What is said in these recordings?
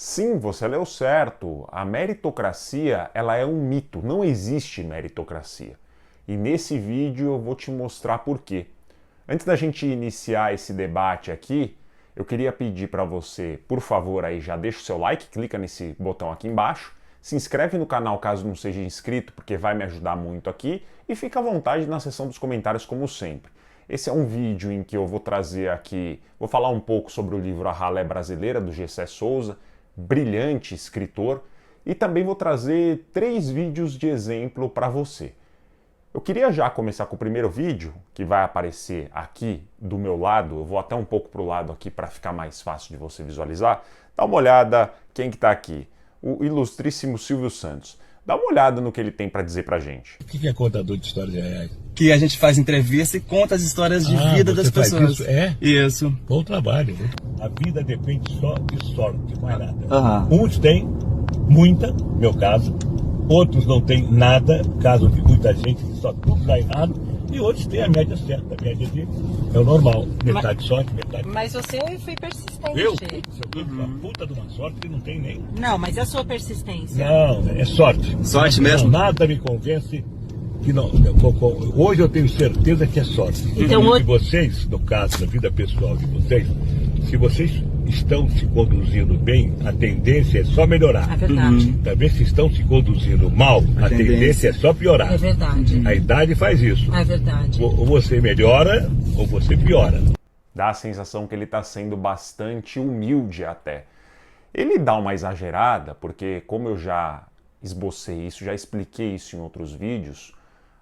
Sim, você leu certo. A meritocracia, ela é um mito. Não existe meritocracia. E nesse vídeo eu vou te mostrar por quê. Antes da gente iniciar esse debate aqui, eu queria pedir para você, por favor, aí já deixa o seu like, clica nesse botão aqui embaixo, se inscreve no canal caso não seja inscrito, porque vai me ajudar muito aqui, e fica à vontade na seção dos comentários como sempre. Esse é um vídeo em que eu vou trazer aqui, vou falar um pouco sobre o livro A Ralé Brasileira, do Gessé Souza, brilhante escritor, e também vou trazer 3 vídeos de exemplo para você. Eu queria já começar com o primeiro vídeo, que vai aparecer aqui do meu lado. Eu vou até um pouco para o lado aqui para ficar mais fácil de você visualizar. Dá uma olhada quem que está aqui. O ilustríssimo Silvio Santos. Dá uma olhada no que ele tem para dizer para gente. O que é contador de histórias reais? Que a gente faz entrevista e conta as histórias de vida das faz pessoas. Isso? É? Isso. Bom trabalho. A vida depende só de sorte, mais nada. Aham. Uns têm muita, meu caso. Outros não têm nada, caso de muita gente, que só tudo dá errado. E outros têm a média certa. A média é o normal. Metade sorte, metade... Mas você foi persistente. Eu? Putz, eu dei uma puta de uma sorte que não tem nem... Não, mas e a sua persistência? Não, é sorte. Sorte Não, mesmo? nada me convence que não. Hoje eu tenho certeza que é sorte. Então, E vocês, no caso da vida pessoal de vocês, se vocês estão se conduzindo bem, a tendência é só melhorar. É verdade. Talvez se estão se conduzindo mal, a tendência é só piorar. É verdade. A idade faz isso. É verdade. Ou você melhora, ou você piora. Dá a sensação que ele está sendo bastante humilde até. Ele dá uma exagerada, porque como eu já esbocei isso, já expliquei isso em outros vídeos,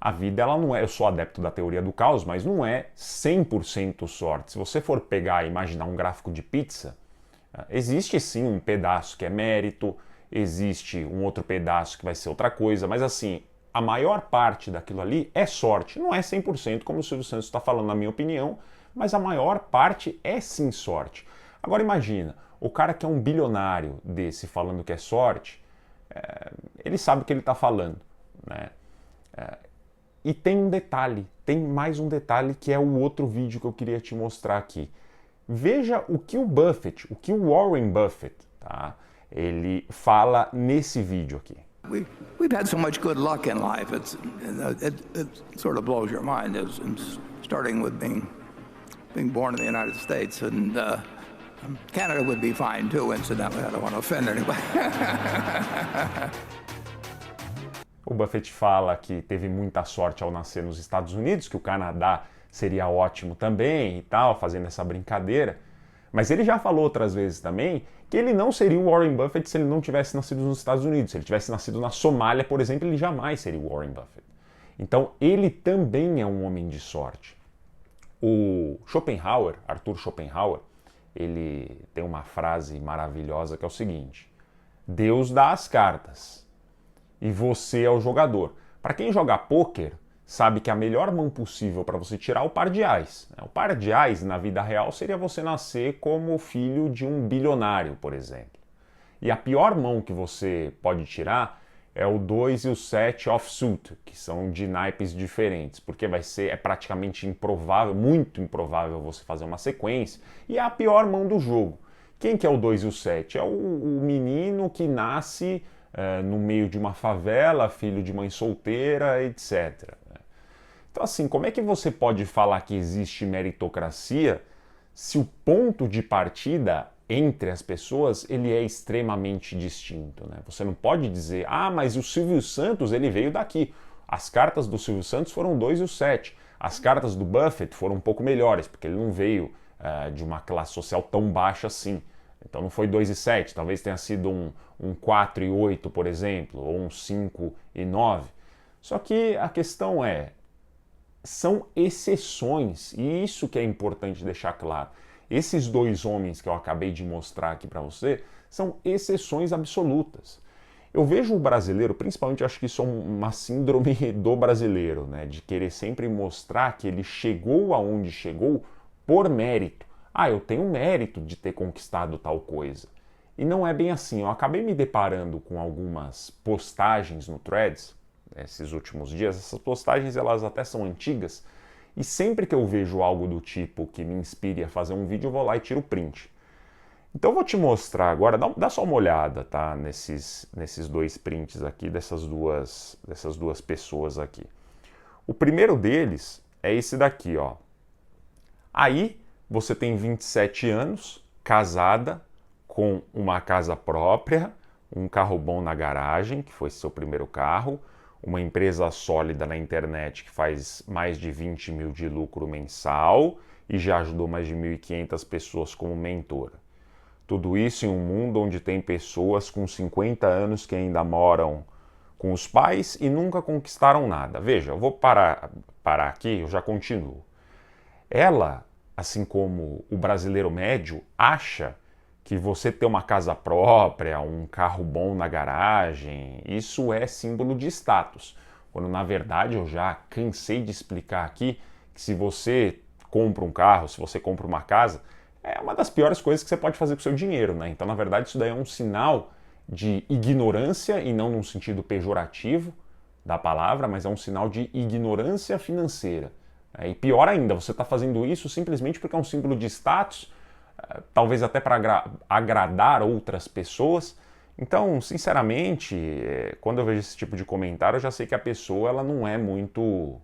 a vida ela não é, eu sou adepto da teoria do caos, mas não é 100% sorte. Se você for pegar e imaginar um gráfico de pizza, existe sim um pedaço que é mérito, existe um outro pedaço que vai ser outra coisa, mas assim, a maior parte daquilo ali é sorte. Não é 100% como o Silvio Santos está falando, na minha opinião, mas a maior parte é sim sorte. Agora imagina, o cara que é um bilionário desse falando que é sorte, ele sabe o que ele está falando, né? E tem um detalhe, tem mais um detalhe que é o outro vídeo que eu queria te mostrar aqui. Veja o que o Buffett, o que o Warren Buffett, tá? Ele fala nesse vídeo aqui. We've had so much good luck in life. It sort of blows your mind, starting with being born in the United States, and Canada would be fine too. Incidentally, I don't want to offend anybody. O Buffett fala que teve muita sorte ao nascer nos Estados Unidos, que o Canadá seria ótimo também e tal, fazendo essa brincadeira. Mas ele já falou outras vezes também que ele não seria o Warren Buffett se ele não tivesse nascido nos Estados Unidos. Se ele tivesse nascido na Somália, por exemplo, ele jamais seria o Warren Buffett. Então ele também é um homem de sorte. O Schopenhauer, Arthur Schopenhauer, ele tem uma frase maravilhosa que é o seguinte: Deus dá as cartas e você é o jogador. Para quem joga pôquer, sabe que a melhor mão possível para você tirar é o par de ás. O par de ás, na vida real, seria você nascer como filho de um bilionário, por exemplo. E a pior mão que você pode tirar é o 2 e o 7 offsuit, que são de naipes diferentes, porque é praticamente improvável, muito improvável você fazer uma sequência, e é a pior mão do jogo. Quem que é o 2 e o 7? É o menino que nasce no meio de uma favela, filho de mãe solteira, etc. Então assim, como é que você pode falar que existe meritocracia se o ponto de partida entre as pessoas ele é extremamente distinto, né? Você não pode dizer, mas o Silvio Santos ele veio daqui. As cartas do Silvio Santos foram 2 e o 7. As cartas do Buffett foram um pouco melhores, porque ele não veio de uma classe social tão baixa assim. Então não foi 2 e 7, talvez tenha sido um 4 e 8, por exemplo, ou um 5 e 9. Só que a questão são exceções, e isso que é importante deixar claro. Esses dois homens que eu acabei de mostrar aqui para você são exceções absolutas. Eu vejo o brasileiro, principalmente acho que isso é uma síndrome do brasileiro, né, de querer sempre mostrar que ele chegou aonde chegou por mérito. Eu tenho mérito de ter conquistado tal coisa. E não é bem assim. Eu acabei me deparando com algumas postagens no Threads, esses últimos dias. Essas postagens elas até são antigas, e sempre que eu vejo algo do tipo que me inspire a fazer um vídeo, eu vou lá e tiro o print. Então eu vou te mostrar agora, dá só uma olhada, tá? Nesses dois prints aqui, dessas duas pessoas aqui. O primeiro deles é esse daqui, ó. Aí você tem 27 anos, casada, com uma casa própria, um carro bom na garagem, que foi seu primeiro carro, uma empresa sólida na internet que faz mais de 20 mil de lucro mensal e já ajudou mais de 1.500 pessoas como mentora. Tudo isso em um mundo onde tem pessoas com 50 anos que ainda moram com os pais e nunca conquistaram nada. Veja, eu vou parar aqui, eu já continuo. Ela, assim como o brasileiro médio, acha que você ter uma casa própria, um carro bom na garagem, isso é símbolo de status. Quando na verdade eu já cansei de explicar aqui que se você compra um carro, se você compra uma casa, é uma das piores coisas que você pode fazer com o seu dinheiro, né? Então na verdade isso daí é um sinal de ignorância, e não num sentido pejorativo da palavra, mas é um sinal de ignorância financeira. E pior ainda, você está fazendo isso simplesmente porque é um símbolo de status, talvez até para agradar outras pessoas. Então, sinceramente, quando eu vejo esse tipo de comentário, eu já sei que a pessoa ela não é muito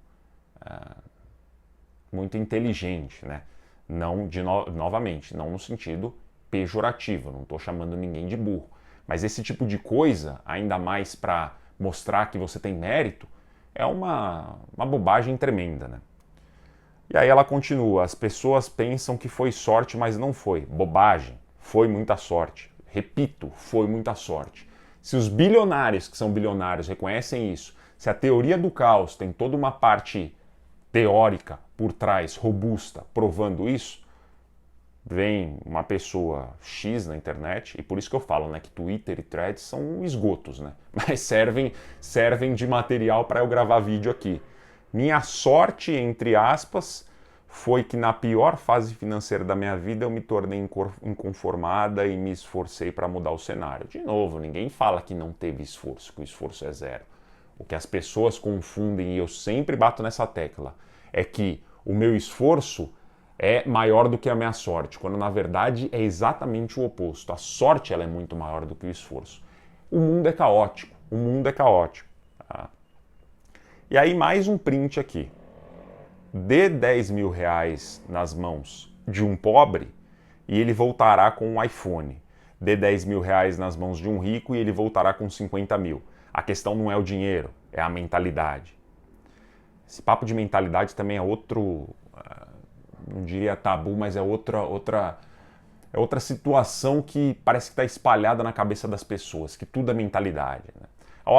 inteligente, né? Não, novamente, não no sentido pejorativo, não estou chamando ninguém de burro. Mas esse tipo de coisa, ainda mais para mostrar que você tem mérito, é uma bobagem tremenda, né? E aí ela continua, as pessoas pensam que foi sorte, mas não foi. Bobagem, foi muita sorte. Repito, foi muita sorte. Se os bilionários que são bilionários reconhecem isso, se a teoria do caos tem toda uma parte teórica por trás, robusta, provando isso, vem uma pessoa X na internet, e por isso que eu falo, né, que Twitter e Threads são esgotos, né? Mas servem de material para eu gravar vídeo aqui. Minha sorte, entre aspas, foi que na pior fase financeira da minha vida eu me tornei inconformada e me esforcei para mudar o cenário. De novo, ninguém fala que não teve esforço, que o esforço é zero. O que as pessoas confundem, e eu sempre bato nessa tecla, é que o meu esforço é maior do que a minha sorte, quando na verdade é exatamente o oposto. A sorte ela é muito maior do que o esforço. O mundo é caótico, o mundo é caótico. Tá? E aí mais um print aqui. Dê 10 mil reais nas mãos de um pobre e ele voltará com um iPhone. Dê 10 mil reais nas mãos de um rico e ele voltará com 50 mil. A questão não é o dinheiro, é a mentalidade. Esse papo de mentalidade também é outro, não diria tabu, mas é outra situação que parece que está espalhada na cabeça das pessoas, que tudo é mentalidade, né? Ao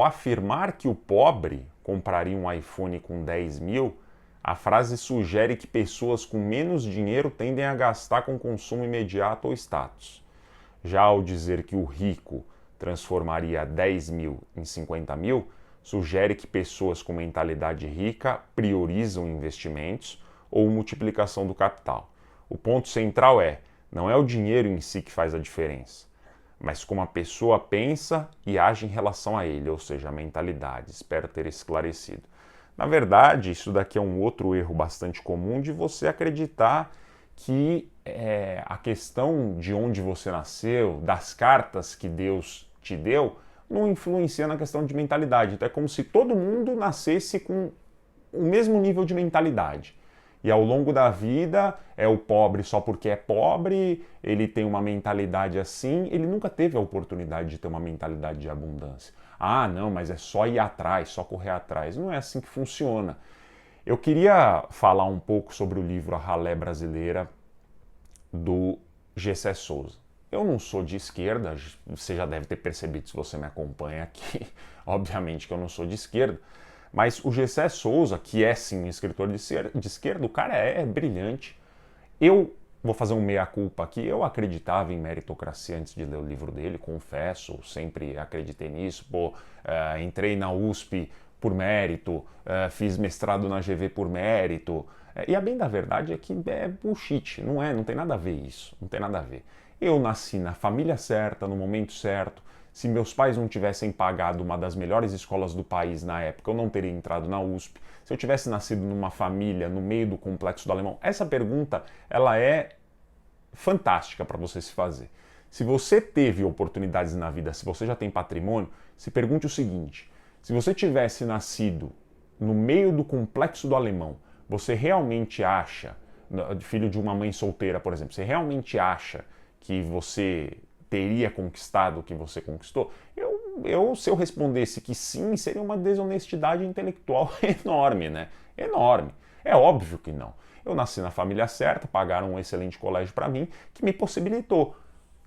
afirmar que o pobre compraria um iPhone com 10 mil, a frase sugere que pessoas com menos dinheiro tendem a gastar com consumo imediato ou status. Já ao dizer que o rico transformaria 10 mil em 50 mil, sugere que pessoas com mentalidade rica priorizam investimentos ou multiplicação do capital. O ponto central não é o dinheiro em si que faz a diferença, mas como a pessoa pensa e age em relação a ele, ou seja, a mentalidade. Espero ter esclarecido. Na verdade, isso daqui é um outro erro bastante comum de você acreditar que a questão de onde você nasceu, das cartas que Deus te deu, não influencia na questão de mentalidade. Então é como se todo mundo nascesse com o mesmo nível de mentalidade. E ao longo da vida é o pobre só porque é pobre, ele tem uma mentalidade assim, ele nunca teve a oportunidade de ter uma mentalidade de abundância. Ah, não, mas é só ir atrás, só correr atrás. Não é assim que funciona. Eu queria falar um pouco sobre o livro A Ralé Brasileira, do Gessé Souza. Eu não sou de esquerda, você já deve ter percebido se você me acompanha aqui, obviamente que eu não sou de esquerda, mas o Gessé Souza, que é sim um escritor de esquerda, o cara é brilhante. Eu vou fazer um meia-culpa aqui, eu acreditava em meritocracia antes de ler o livro dele, confesso, sempre acreditei nisso. Entrei na USP por mérito, fiz mestrado na GV por mérito, e a bem da verdade é que é bullshit, não tem nada a ver isso, não tem nada a ver. Eu nasci na família certa, no momento certo. Se meus pais não tivessem pagado uma das melhores escolas do país na época, eu não teria entrado na USP. Se eu tivesse nascido numa família no meio do Complexo do Alemão, essa pergunta ela é fantástica para você se fazer. Se você teve oportunidades na vida, se você já tem patrimônio, se pergunte o seguinte: se você tivesse nascido no meio do Complexo do Alemão, você realmente acha, filho de uma mãe solteira, por exemplo, você realmente acha que você teria conquistado o que você conquistou? Se eu respondesse que sim, seria uma desonestidade intelectual enorme, né? Enorme. É óbvio que não. Eu nasci na família certa, pagaram um excelente colégio para mim, que me possibilitou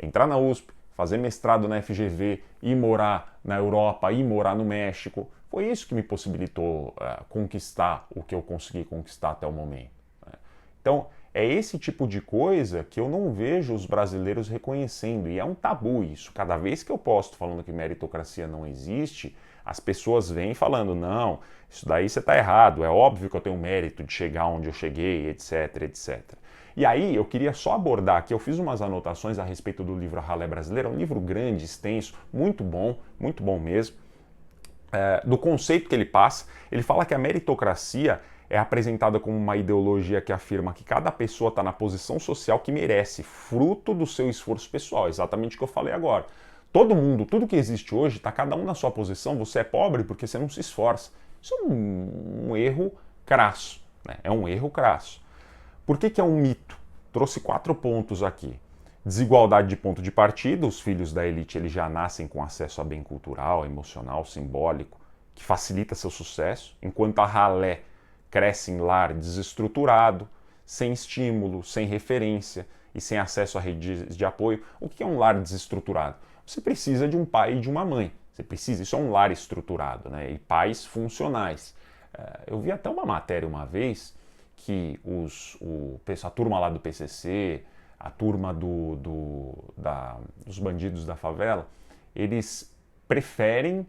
entrar na USP, fazer mestrado na FGV, ir morar na Europa, ir morar no México. Foi isso que me possibilitou conquistar o que eu consegui conquistar até o momento. Né? Então, é esse tipo de coisa que eu não vejo os brasileiros reconhecendo, e é um tabu isso. Cada vez que eu posto falando que meritocracia não existe, as pessoas vêm falando, não, isso daí você está errado, é óbvio que eu tenho mérito de chegar onde eu cheguei, etc, etc. E aí eu queria só abordar aqui, eu fiz umas anotações a respeito do livro A Ralé Brasileira, um livro grande, extenso, muito bom mesmo, do conceito que ele passa. Ele fala que a meritocracia é apresentada como uma ideologia que afirma que cada pessoa está na posição social que merece, fruto do seu esforço pessoal, exatamente o que eu falei agora. Todo mundo, tudo que existe hoje, está cada um na sua posição, você é pobre porque você não se esforça. Isso é um erro crasso, né? É um erro crasso. Por que é um mito? Trouxe 4 pontos aqui. Desigualdade de ponto de partida, os filhos da elite eles já nascem com acesso a bem cultural, emocional, simbólico, que facilita seu sucesso, enquanto a ralé cresce em lar desestruturado, sem estímulo, sem referência e sem acesso a redes de apoio. O que é um lar desestruturado? Você precisa de um pai e de uma mãe. Você precisa, isso é um lar estruturado, né? E pais funcionais. Eu vi até uma matéria uma vez que a turma lá do PCC, a turma dos bandidos da favela, eles preferem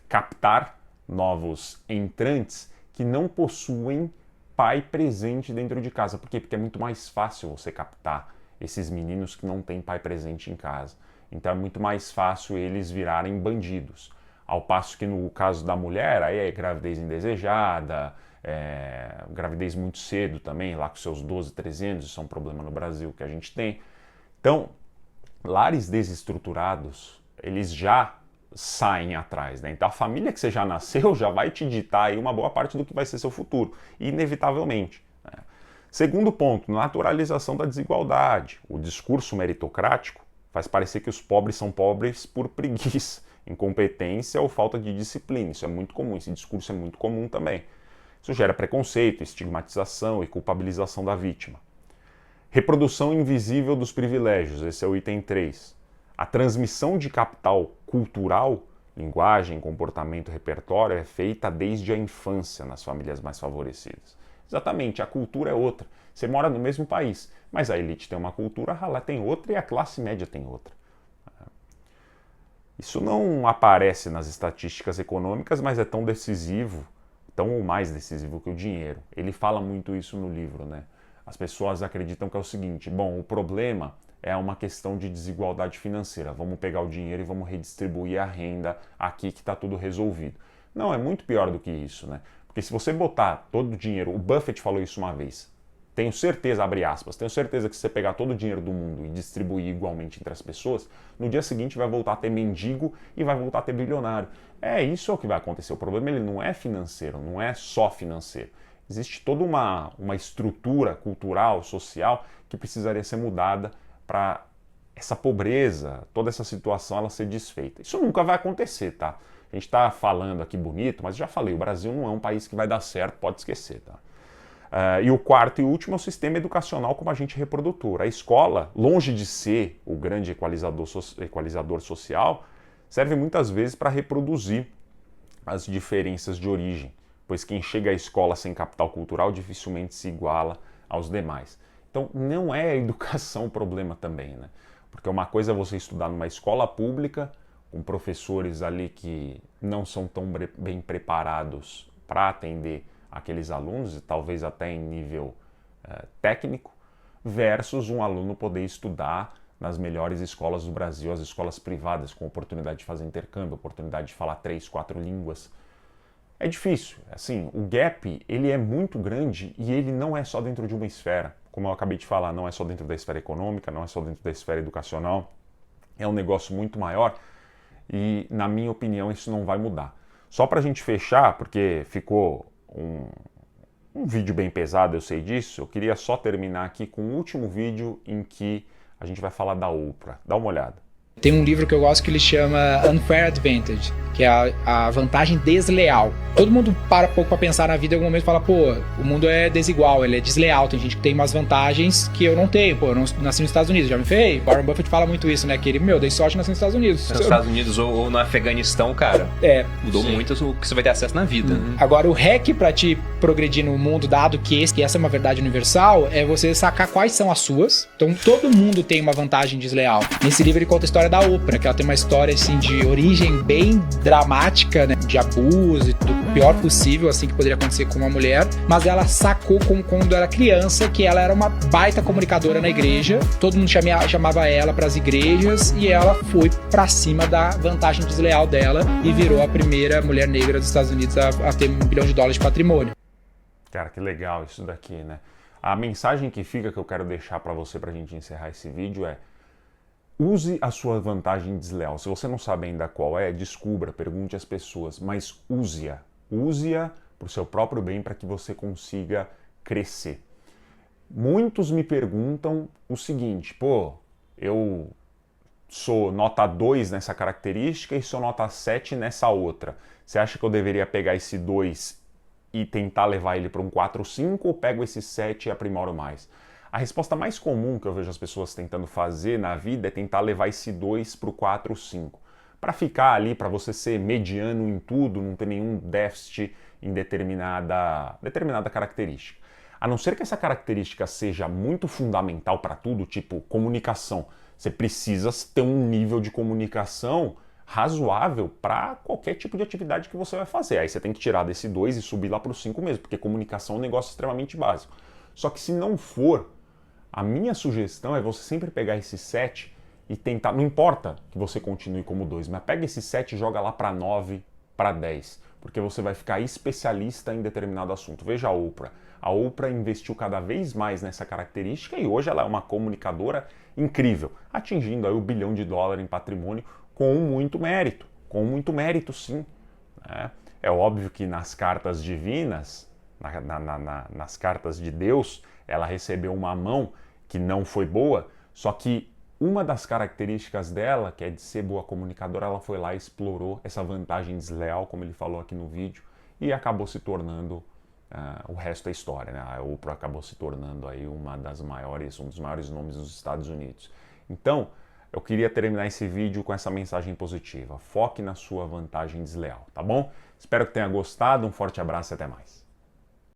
captar novos entrantes que não possuem pai presente dentro de casa. Por quê? Porque é muito mais fácil você captar esses meninos que não têm pai presente em casa. Então é muito mais fácil eles virarem bandidos. Ao passo que no caso da mulher, aí é gravidez indesejada, gravidez muito cedo também, lá com seus 12, 13 anos, isso é um problema no Brasil que a gente tem. Então, lares desestruturados, eles já saem atrás, né? Então a família que você já nasceu já vai te ditar aí uma boa parte do que vai ser seu futuro, inevitavelmente. Né? Segundo ponto, naturalização da desigualdade. O discurso meritocrático faz parecer que os pobres são pobres por preguiça, incompetência ou falta de disciplina. Isso é muito comum, esse discurso é muito comum também. Isso gera preconceito, estigmatização e culpabilização da vítima. Reprodução invisível dos privilégios, esse é o item 3. A transmissão de capital cultural, linguagem, comportamento, repertório, é feita desde a infância nas famílias mais favorecidas. Exatamente, a cultura é outra. Você mora no mesmo país, mas a elite tem uma cultura, a ralé tem outra e a classe média tem outra. Isso não aparece nas estatísticas econômicas, mas é tão decisivo, tão ou mais decisivo que o dinheiro. Ele fala muito isso no livro, né? As pessoas acreditam que é o seguinte, bom, o problema é uma questão de desigualdade financeira. Vamos pegar o dinheiro e vamos redistribuir a renda aqui que está tudo resolvido. Não, é muito pior do que isso, né? Porque se você botar todo o dinheiro, o Buffett falou isso uma vez, tenho certeza, abre aspas, tenho certeza que se você pegar todo o dinheiro do mundo e distribuir igualmente entre as pessoas, no dia seguinte vai voltar a ter mendigo e vai voltar a ter bilionário. Isso é o que vai acontecer. O problema ele não é financeiro, não é só financeiro. Existe toda uma estrutura cultural, social, que precisaria ser mudada para essa pobreza, toda essa situação ela ser desfeita. Isso nunca vai acontecer, tá? A gente está falando aqui bonito, mas já falei, o Brasil não é um país que vai dar certo, pode esquecer, tá? E o quarto e último é o sistema educacional como agente reprodutor. A escola, longe de ser o grande equalizador social, serve muitas vezes para reproduzir as diferenças de origem, pois quem chega à escola sem capital cultural dificilmente se iguala aos demais. Então não é a educação o problema também, né? Porque uma coisa é você estudar numa escola pública, com professores ali que não são tão bem preparados para atender aqueles alunos, e talvez até em nível técnico, versus um aluno poder estudar nas melhores escolas do Brasil, as escolas privadas, com oportunidade de fazer intercâmbio, oportunidade de falar 3, 4 línguas. É difícil, assim, o gap ele é muito grande e ele não é só dentro de uma esfera. como eu acabei de falar, não é só dentro da esfera econômica, não é só dentro da esfera educacional, é um negócio muito maior e, na minha opinião, isso não vai mudar. Só para a gente fechar, porque ficou um vídeo bem pesado, eu sei disso, eu queria só terminar aqui com o último vídeo em que a gente vai falar da Oprah. Dá uma olhada. Tem um livro que eu gosto que ele chama Unfair Advantage, que é a vantagem desleal. Todo mundo para pouco para pensar na vida em algum momento e fala, pô, o mundo é desigual, ele é desleal, tem gente que tem umas vantagens que eu não tenho, pô, eu não nasci nos Estados Unidos, já me fez? Warren Buffett fala muito isso, né, que ele, dei sorte nasci nos Estados Unidos. Nos Estados Unidos ou no Afeganistão, cara, mudou muito o que você vai ter acesso na vida. Agora, o hack pra te progredir no mundo, dado que essa é uma verdade universal, é você sacar quais são as suas. Então, todo mundo tem uma vantagem desleal. Nesse livro ele conta a história da Oprah, que ela tem uma história, assim, de origem bem dramática, né, de abuso e do pior possível, assim, que poderia acontecer com uma mulher, mas ela sacou quando era criança que ela era uma baita comunicadora na igreja, todo mundo chamava ela pras igrejas e ela foi pra cima da vantagem desleal dela e virou a primeira mulher negra dos Estados Unidos a ter $1 bilhão de patrimônio. Cara, que legal isso daqui, né? A mensagem que fica, que eu quero deixar pra você, pra gente encerrar esse vídeo é: use a sua vantagem desleal. Se você não sabe ainda qual é, descubra, pergunte às pessoas, mas use-a. Use-a para o seu próprio bem, para que você consiga crescer. Muitos me perguntam o seguinte, pô, eu sou nota 2 nessa característica e sou nota 7 nessa outra. Você acha que eu deveria pegar esse 2 e tentar levar ele para um 4, 5 ou pego esse 7 e aprimoro mais? A resposta mais comum que eu vejo as pessoas tentando fazer na vida é tentar levar esse 2 para o 4, 5. Para ficar ali, para você ser mediano em tudo, não ter nenhum déficit em determinada característica. A não ser que essa característica seja muito fundamental para tudo, tipo comunicação. Você precisa ter um nível de comunicação razoável para qualquer tipo de atividade que você vai fazer. Aí você tem que tirar desse 2 e subir lá para o 5 mesmo, porque comunicação é um negócio extremamente básico. Só que se não for, a minha sugestão é você sempre pegar esse 7 e tentar, não importa que você continue como 2, mas pega esse 7 e joga lá para 9, para 10, porque você vai ficar especialista em determinado assunto. Veja a Oprah. A Oprah investiu cada vez mais nessa característica e hoje ela é uma comunicadora incrível, atingindo aí $1 bilhão em patrimônio com muito mérito sim. É óbvio que nas cartas divinas, nas cartas de Deus, ela recebeu uma mão que não foi boa, só que uma das características dela, que é de ser boa comunicadora, ela foi lá e explorou essa vantagem desleal, como ele falou aqui no vídeo, e acabou se tornando, o resto é história, né? A Oprah acabou se tornando aí um dos maiores nomes dos Estados Unidos. Então, eu queria terminar esse vídeo com essa mensagem positiva. Foque na sua vantagem desleal, tá bom? Espero que tenha gostado, um forte abraço e até mais.